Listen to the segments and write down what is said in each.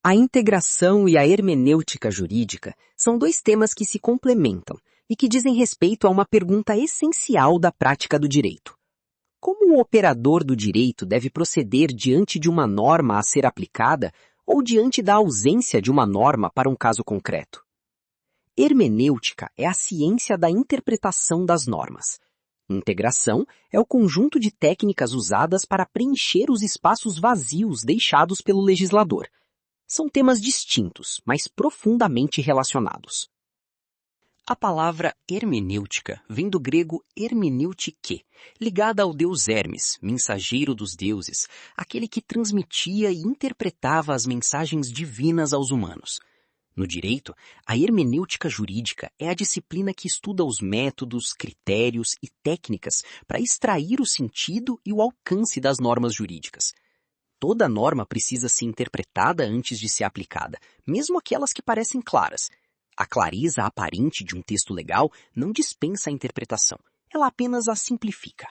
A integração e a hermenêutica jurídica são dois temas que se complementam e que dizem respeito a uma pergunta essencial da prática do direito. Como o operador do direito deve proceder diante de uma norma a ser aplicada ou diante da ausência de uma norma para um caso concreto? Hermenêutica é a ciência da interpretação das normas. Integração é o conjunto de técnicas usadas para preencher os espaços vazios deixados pelo legislador. São temas distintos, mas profundamente relacionados. A palavra hermenêutica vem do grego hermeneutike, ligada ao deus Hermes, mensageiro dos deuses, aquele que transmitia e interpretava as mensagens divinas aos humanos. No direito, a hermenêutica jurídica é a disciplina que estuda os métodos, critérios e técnicas para extrair o sentido e o alcance das normas jurídicas. Toda norma precisa ser interpretada antes de ser aplicada, mesmo aquelas que parecem claras. A clareza aparente de um texto legal não dispensa a interpretação, ela apenas a simplifica.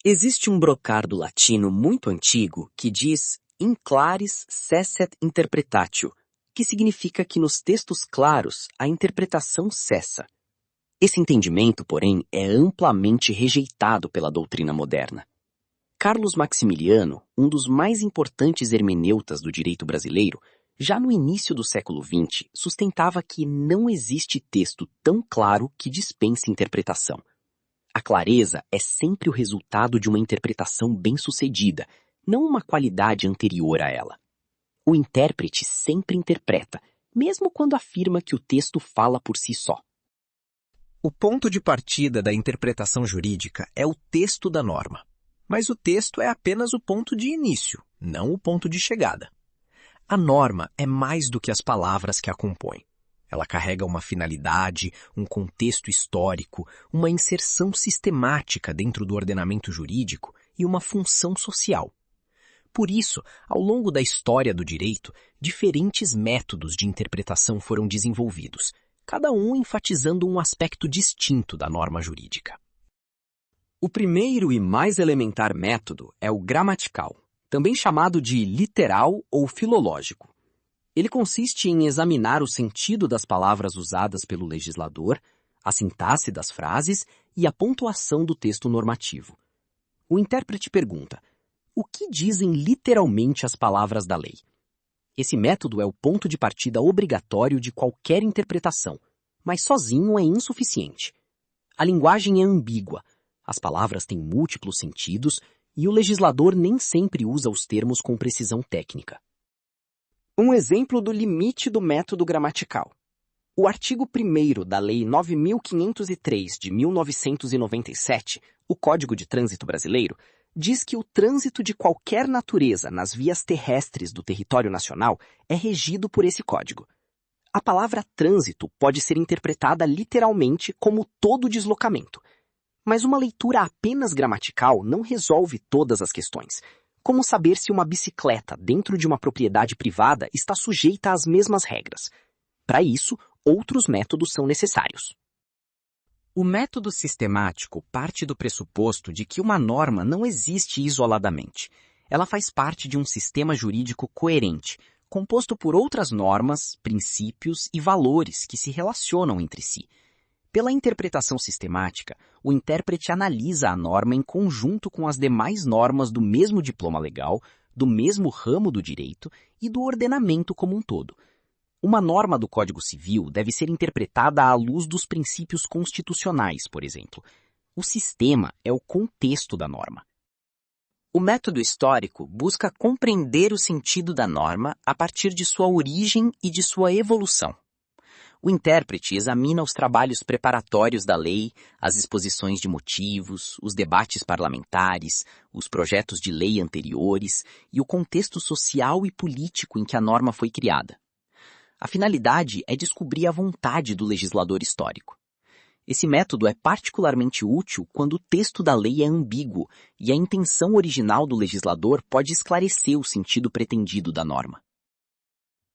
Existe um brocardo latino muito antigo que diz in claris cesset interpretatio, que significa que nos textos claros a interpretação cessa. Esse entendimento, porém, é amplamente rejeitado pela doutrina moderna. Carlos Maximiliano, um dos mais importantes hermeneutas do direito brasileiro, já no início do século XX, sustentava que não existe texto tão claro que dispense interpretação. A clareza é sempre o resultado de uma interpretação bem-sucedida, não uma qualidade anterior a ela. O intérprete sempre interpreta, mesmo quando afirma que o texto fala por si só. O ponto de partida da interpretação jurídica é o texto da norma. Mas o texto é apenas o ponto de início, não o ponto de chegada. A norma é mais do que as palavras que a compõem. Ela carrega uma finalidade, um contexto histórico, uma inserção sistemática dentro do ordenamento jurídico e uma função social. Por isso, ao longo da história do direito, diferentes métodos de interpretação foram desenvolvidos, cada um enfatizando um aspecto distinto da norma jurídica. O primeiro e mais elementar método é o gramatical, também chamado de literal ou filológico. Ele consiste em examinar o sentido das palavras usadas pelo legislador, a sintaxe das frases e a pontuação do texto normativo. O intérprete pergunta: o que dizem literalmente as palavras da lei? Esse método é o ponto de partida obrigatório de qualquer interpretação, mas sozinho é insuficiente. A linguagem é ambígua, as palavras têm múltiplos sentidos e o legislador nem sempre usa os termos com precisão técnica. Um exemplo do limite do método gramatical. O artigo 1º da Lei 9.503 de 1997, o Código de Trânsito Brasileiro, diz que o trânsito de qualquer natureza nas vias terrestres do território nacional é regido por esse código. A palavra trânsito pode ser interpretada literalmente como todo deslocamento. Mas uma leitura apenas gramatical não resolve todas as questões. Como saber se uma bicicleta dentro de uma propriedade privada está sujeita às mesmas regras? Para isso, outros métodos são necessários. O método sistemático parte do pressuposto de que uma norma não existe isoladamente. Ela faz parte de um sistema jurídico coerente, composto por outras normas, princípios e valores que se relacionam entre si. Pela interpretação sistemática, o intérprete analisa a norma em conjunto com as demais normas do mesmo diploma legal, do mesmo ramo do direito e do ordenamento como um todo. Uma norma do Código Civil deve ser interpretada à luz dos princípios constitucionais, por exemplo. O sistema é o contexto da norma. O método histórico busca compreender o sentido da norma a partir de sua origem e de sua evolução. O intérprete examina os trabalhos preparatórios da lei, as exposições de motivos, os debates parlamentares, os projetos de lei anteriores e o contexto social e político em que a norma foi criada. A finalidade é descobrir a vontade do legislador histórico. Esse método é particularmente útil quando o texto da lei é ambíguo e a intenção original do legislador pode esclarecer o sentido pretendido da norma.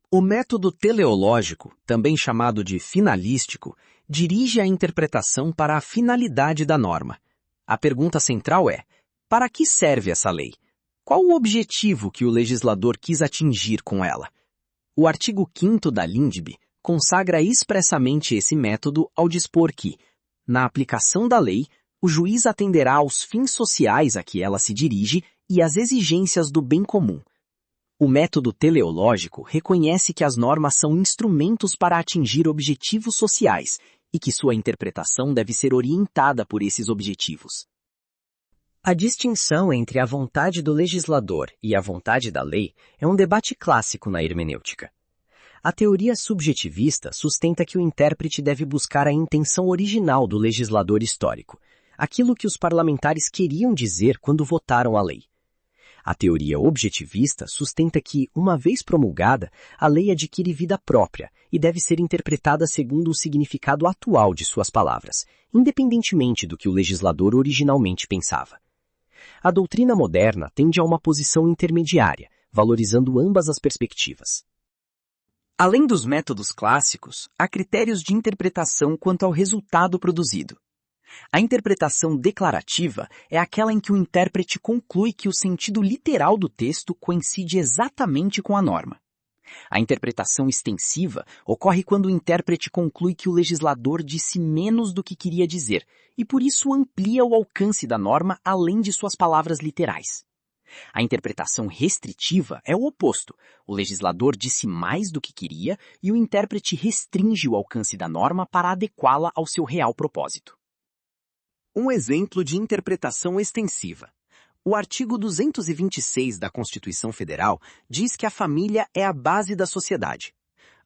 O método teleológico, também chamado de finalístico, dirige a interpretação para a finalidade da norma. A pergunta central é: para que serve essa lei? Qual o objetivo que o legislador quis atingir com ela? O artigo 5º da LINDB consagra expressamente esse método ao dispor que, na aplicação da lei, o juiz atenderá aos fins sociais a que ela se dirige e às exigências do bem comum. O método teleológico reconhece que as normas são instrumentos para atingir objetivos sociais e que sua interpretação deve ser orientada por esses objetivos. A distinção entre a vontade do legislador e a vontade da lei é um debate clássico na hermenêutica. A teoria subjetivista sustenta que o intérprete deve buscar a intenção original do legislador histórico, aquilo que os parlamentares queriam dizer quando votaram a lei. A teoria objetivista sustenta que, uma vez promulgada, a lei adquire vida própria e deve ser interpretada segundo o significado atual de suas palavras, independentemente do que o legislador originalmente pensava. A doutrina moderna tende a uma posição intermediária, valorizando ambas as perspectivas. Além dos métodos clássicos, há critérios de interpretação quanto ao resultado produzido. A interpretação declarativa é aquela em que o intérprete conclui que o sentido literal do texto coincide exatamente com a norma. A interpretação extensiva ocorre quando o intérprete conclui que o legislador disse menos do que queria dizer e por isso amplia o alcance da norma além de suas palavras literais. A interpretação restritiva é o oposto. O legislador disse mais do que queria e o intérprete restringe o alcance da norma para adequá-la ao seu real propósito. Um exemplo de interpretação extensiva. O artigo 226 da Constituição Federal diz que a família é a base da sociedade.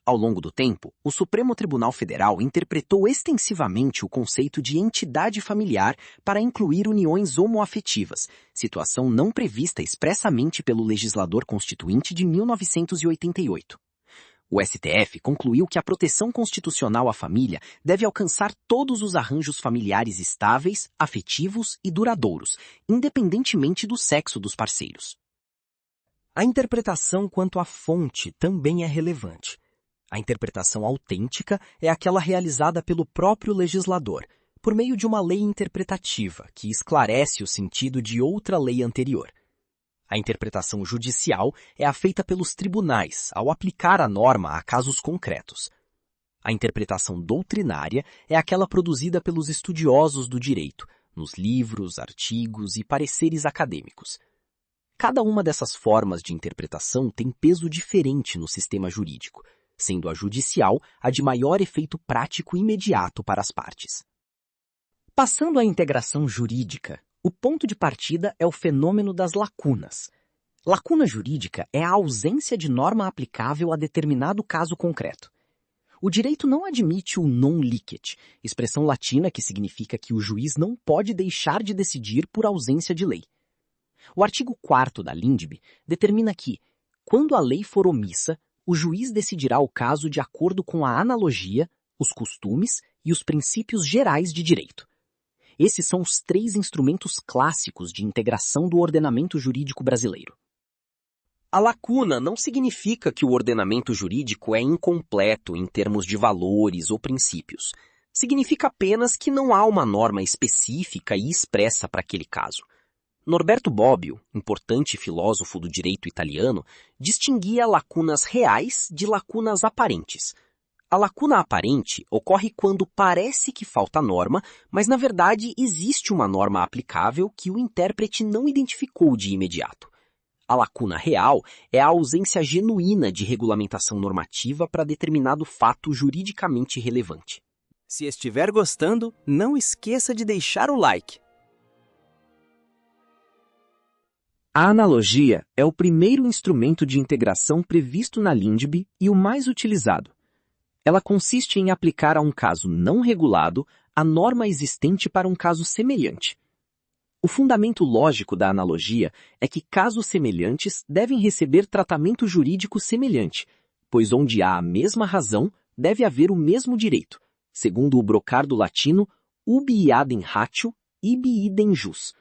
Ao longo do tempo, o Supremo Tribunal Federal interpretou extensivamente o conceito de entidade familiar para incluir uniões homoafetivas, situação não prevista expressamente pelo legislador constituinte de 1988. O STF concluiu que a proteção constitucional à família deve alcançar todos os arranjos familiares estáveis, afetivos e duradouros, independentemente do sexo dos parceiros. A interpretação quanto à fonte também é relevante. A interpretação autêntica é aquela realizada pelo próprio legislador, por meio de uma lei interpretativa que esclarece o sentido de outra lei anterior. A interpretação judicial é a feita pelos tribunais, ao aplicar a norma a casos concretos. A interpretação doutrinária é aquela produzida pelos estudiosos do direito, nos livros, artigos e pareceres acadêmicos. Cada uma dessas formas de interpretação tem peso diferente no sistema jurídico, sendo a judicial a de maior efeito prático imediato para as partes. Passando à integração jurídica, o ponto de partida é o fenômeno das lacunas. Lacuna jurídica é a ausência de norma aplicável a determinado caso concreto. O direito não admite o non licet, expressão latina que significa que o juiz não pode deixar de decidir por ausência de lei. O artigo 4º da LINDB determina que, quando a lei for omissa, o juiz decidirá o caso de acordo com a analogia, os costumes e os princípios gerais de direito. Esses são os 3 instrumentos clássicos de integração do ordenamento jurídico brasileiro. A lacuna não significa que o ordenamento jurídico é incompleto em termos de valores ou princípios. Significa apenas que não há uma norma específica e expressa para aquele caso. Norberto Bobbio, importante filósofo do direito italiano, distinguia lacunas reais de lacunas aparentes. A lacuna aparente ocorre quando parece que falta norma, mas na verdade existe uma norma aplicável que o intérprete não identificou de imediato. A lacuna real é a ausência genuína de regulamentação normativa para determinado fato juridicamente relevante. Se estiver gostando, não esqueça de deixar o like. A analogia é o primeiro instrumento de integração previsto na LINDB e o mais utilizado. Ela consiste em aplicar a um caso não regulado a norma existente para um caso semelhante. O fundamento lógico da analogia é que casos semelhantes devem receber tratamento jurídico semelhante, pois onde há a mesma razão, deve haver o mesmo direito, segundo o brocardo latino ubi iadem ratio, ibi idem jus.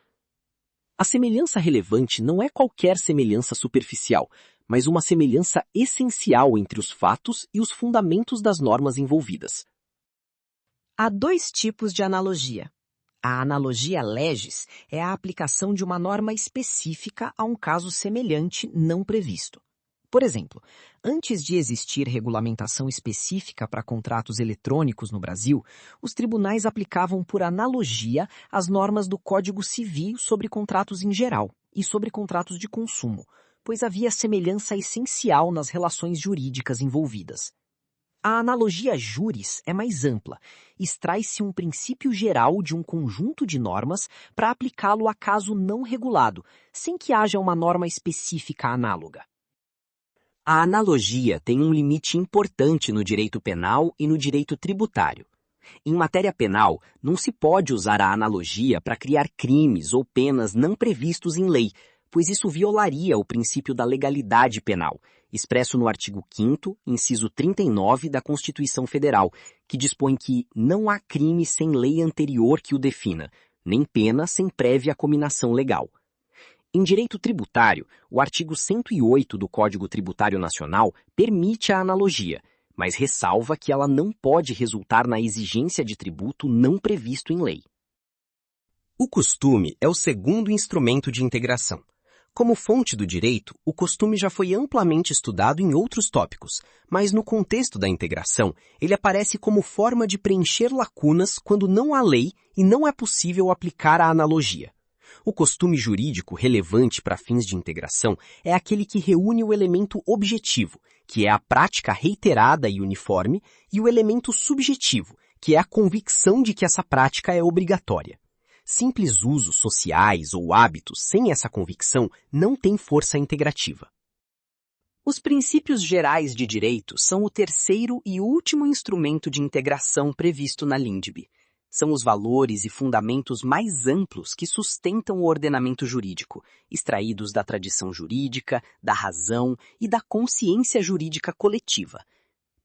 A semelhança relevante não é qualquer semelhança superficial, mas uma semelhança essencial entre os fatos e os fundamentos das normas envolvidas. Há 2 tipos de analogia. A analogia legis é a aplicação de uma norma específica a um caso semelhante não previsto. Por exemplo, antes de existir regulamentação específica para contratos eletrônicos no Brasil, os tribunais aplicavam por analogia as normas do Código Civil sobre contratos em geral e sobre contratos de consumo, pois havia semelhança essencial nas relações jurídicas envolvidas. A analogia juris é mais ampla. Extrai-se um princípio geral de um conjunto de normas para aplicá-lo a caso não regulado, sem que haja uma norma específica análoga. A analogia tem um limite importante no direito penal e no direito tributário. Em matéria penal, não se pode usar a analogia para criar crimes ou penas não previstos em lei, pois isso violaria o princípio da legalidade penal, expresso no artigo 5º, inciso 39 da Constituição Federal, que dispõe que não há crime sem lei anterior que o defina, nem pena sem prévia cominação legal. Em direito tributário, o artigo 108 do Código Tributário Nacional permite a analogia, mas ressalva que ela não pode resultar na exigência de tributo não previsto em lei. O costume é o segundo instrumento de integração. Como fonte do direito, o costume já foi amplamente estudado em outros tópicos, mas no contexto da integração, ele aparece como forma de preencher lacunas quando não há lei e não é possível aplicar a analogia. O costume jurídico relevante para fins de integração é aquele que reúne o elemento objetivo, que é a prática reiterada e uniforme, e o elemento subjetivo, que é a convicção de que essa prática é obrigatória. Simples usos sociais ou hábitos sem essa convicção não têm força integrativa. Os princípios gerais de direito são o terceiro e último instrumento de integração previsto na LINDB. São os valores e fundamentos mais amplos que sustentam o ordenamento jurídico, extraídos da tradição jurídica, da razão e da consciência jurídica coletiva.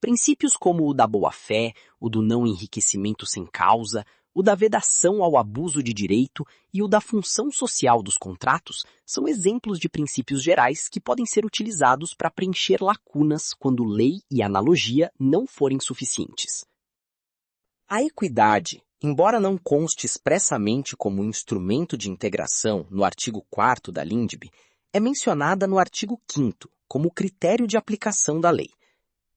Princípios como o da boa-fé, o do não enriquecimento sem causa, o da vedação ao abuso de direito e o da função social dos contratos são exemplos de princípios gerais que podem ser utilizados para preencher lacunas quando lei e analogia não forem suficientes. A equidade, embora não conste expressamente como um instrumento de integração no artigo 4º da LINDB, é mencionada no artigo 5º como critério de aplicação da lei.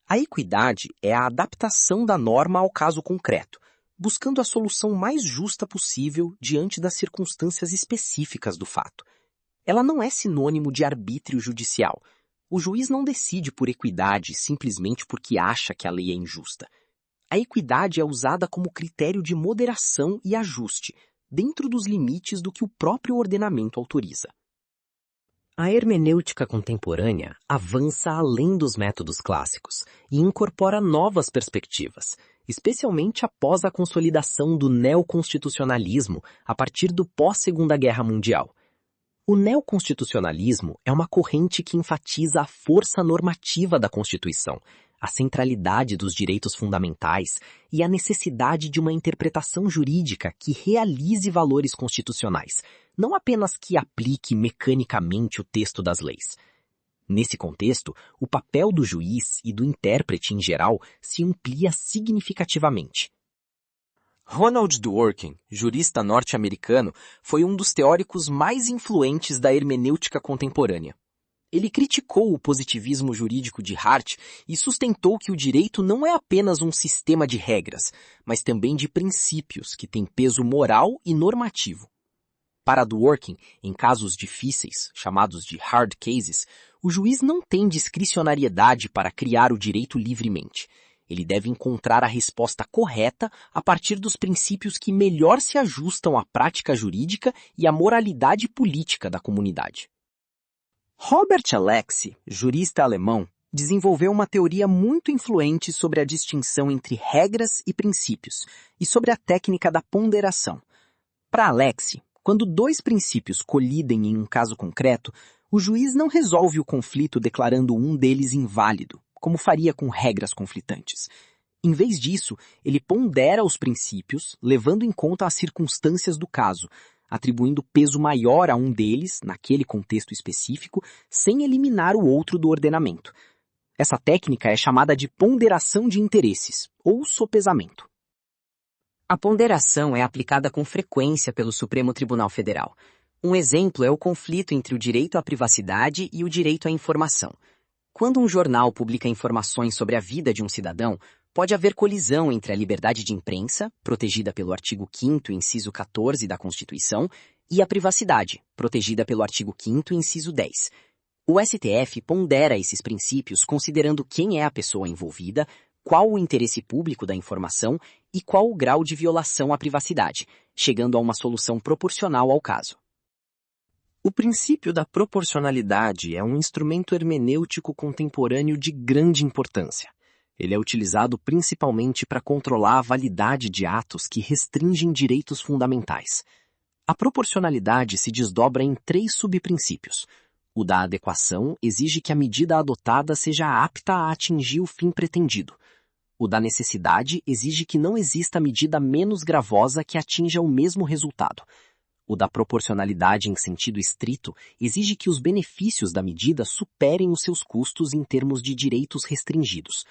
A equidade é a adaptação da norma ao caso concreto, buscando a solução mais justa possível diante das circunstâncias específicas do fato. Ela não é sinônimo de arbítrio judicial. O juiz não decide por equidade simplesmente porque acha que a lei é injusta. A equidade é usada como critério de moderação e ajuste, dentro dos limites do que o próprio ordenamento autoriza. A hermenêutica contemporânea avança além dos métodos clássicos e incorpora novas perspectivas, especialmente após a consolidação do neoconstitucionalismo a partir do pós-Segunda Guerra Mundial. O neoconstitucionalismo é uma corrente que enfatiza a força normativa da Constituição, a centralidade dos direitos fundamentais e a necessidade de uma interpretação jurídica que realize valores constitucionais, não apenas que aplique mecanicamente o texto das leis. Nesse contexto, o papel do juiz e do intérprete em geral se amplia significativamente. Ronald Dworkin, jurista norte-americano, foi um dos teóricos mais influentes da hermenêutica contemporânea. Ele criticou o positivismo jurídico de Hart e sustentou que o direito não é apenas um sistema de regras, mas também de princípios que têm peso moral e normativo. Para Dworkin, em casos difíceis, chamados de hard cases, o juiz não tem discricionariedade para criar o direito livremente. Ele deve encontrar a resposta correta a partir dos princípios que melhor se ajustam à prática jurídica e à moralidade política da comunidade. Robert Alexy, jurista alemão, desenvolveu uma teoria muito influente sobre a distinção entre regras e princípios e sobre a técnica da ponderação. Para Alexy, quando dois princípios colidem em um caso concreto, o juiz não resolve o conflito declarando um deles inválido, como faria com regras conflitantes. Em vez disso, ele pondera os princípios, levando em conta as circunstâncias do caso, atribuindo peso maior a um deles, naquele contexto específico, sem eliminar o outro do ordenamento. Essa técnica é chamada de ponderação de interesses, ou sopesamento. A ponderação é aplicada com frequência pelo Supremo Tribunal Federal. Um exemplo é o conflito entre o direito à privacidade e o direito à informação. Quando um jornal publica informações sobre a vida de um cidadão, pode haver colisão entre a liberdade de imprensa, protegida pelo artigo 5º, inciso 14 da Constituição, e a privacidade, protegida pelo artigo 5º, inciso 10. O STF pondera esses princípios considerando quem é a pessoa envolvida, qual o interesse público da informação e qual o grau de violação à privacidade, chegando a uma solução proporcional ao caso. O princípio da proporcionalidade é um instrumento hermenêutico contemporâneo de grande importância. Ele é utilizado principalmente para controlar a validade de atos que restringem direitos fundamentais. A proporcionalidade se desdobra em 3 subprincípios. O da adequação exige que a medida adotada seja apta a atingir o fim pretendido. O da necessidade exige que não exista medida menos gravosa que atinja o mesmo resultado. O da proporcionalidade em sentido estrito exige que os benefícios da medida superem os seus custos em termos de direitos restringidos.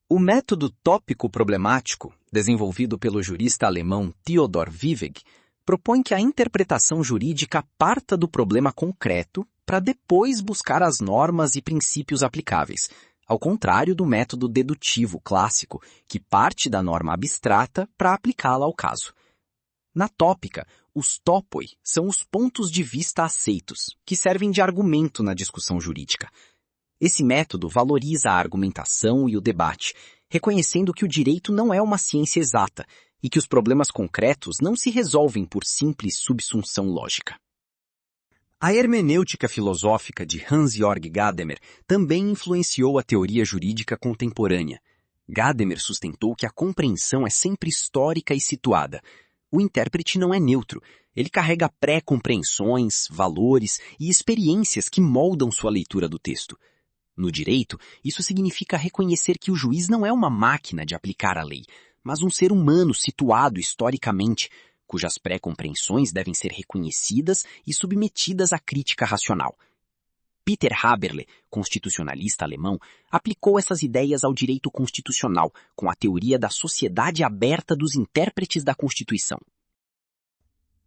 O método tópico problemático, desenvolvido pelo jurista alemão Theodor Viveg, propõe que a interpretação jurídica parta do problema concreto para depois buscar as normas e princípios aplicáveis, ao contrário do método dedutivo clássico, que parte da norma abstrata para aplicá-la ao caso. Na tópica, os topoi são os pontos de vista aceitos, que servem de argumento na discussão jurídica. Esse método valoriza a argumentação e o debate, reconhecendo que o direito não é uma ciência exata e que os problemas concretos não se resolvem por simples subsunção lógica. A hermenêutica filosófica de Hans-Georg Gadamer também influenciou a teoria jurídica contemporânea. Gadamer sustentou que a compreensão é sempre histórica e situada. O intérprete não é neutro, ele carrega pré-compreensões, valores e experiências que moldam sua leitura do texto. No direito, isso significa reconhecer que o juiz não é uma máquina de aplicar a lei, mas um ser humano situado historicamente, cujas pré-compreensões devem ser reconhecidas e submetidas à crítica racional. Peter Haberle, constitucionalista alemão, aplicou essas ideias ao direito constitucional com a teoria da sociedade aberta dos intérpretes da Constituição.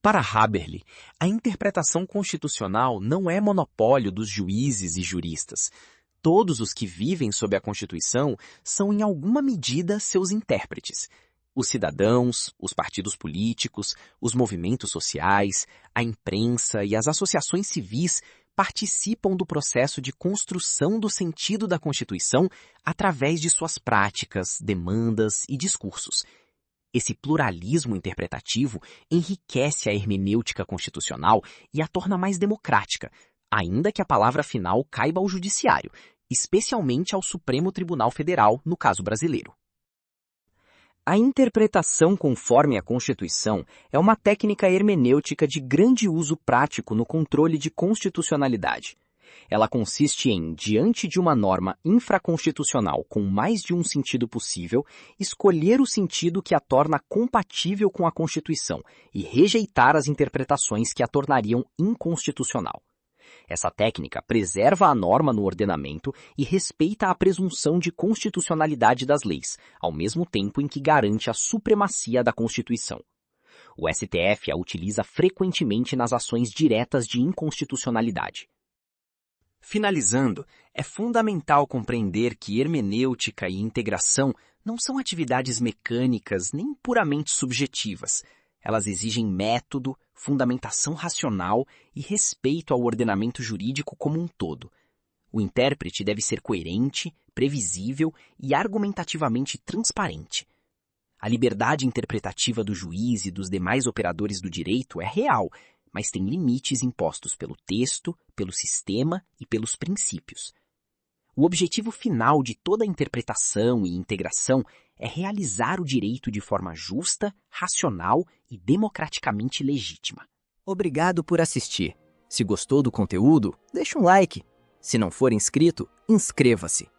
Para Haberle, a interpretação constitucional não é monopólio dos juízes e juristas. Todos os que vivem sob a Constituição são, em alguma medida, seus intérpretes. Os cidadãos, os partidos políticos, os movimentos sociais, a imprensa e as associações civis participam do processo de construção do sentido da Constituição através de suas práticas, demandas e discursos. Esse pluralismo interpretativo enriquece a hermenêutica constitucional e a torna mais democrática, ainda que a palavra final caiba ao Judiciário, especialmente ao Supremo Tribunal Federal, no caso brasileiro. A interpretação conforme a Constituição é uma técnica hermenêutica de grande uso prático no controle de constitucionalidade. Ela consiste em, diante de uma norma infraconstitucional com mais de um sentido possível, escolher o sentido que a torna compatível com a Constituição e rejeitar as interpretações que a tornariam inconstitucional. Essa técnica preserva a norma no ordenamento e respeita a presunção de constitucionalidade das leis, ao mesmo tempo em que garante a supremacia da Constituição. O STF a utiliza frequentemente nas ações diretas de inconstitucionalidade. Finalizando, é fundamental compreender que hermenêutica e integração não são atividades mecânicas nem puramente subjetivas. Elas exigem método, fundamentação racional e respeito ao ordenamento jurídico como um todo. O intérprete deve ser coerente, previsível e argumentativamente transparente. A liberdade interpretativa do juiz e dos demais operadores do direito é real, mas tem limites impostos pelo texto, pelo sistema e pelos princípios. O objetivo final de toda interpretação e integração é realizar o direito de forma justa, racional e democraticamente legítima. Obrigado por assistir. Se gostou do conteúdo, deixa um like. Se não for inscrito, inscreva-se.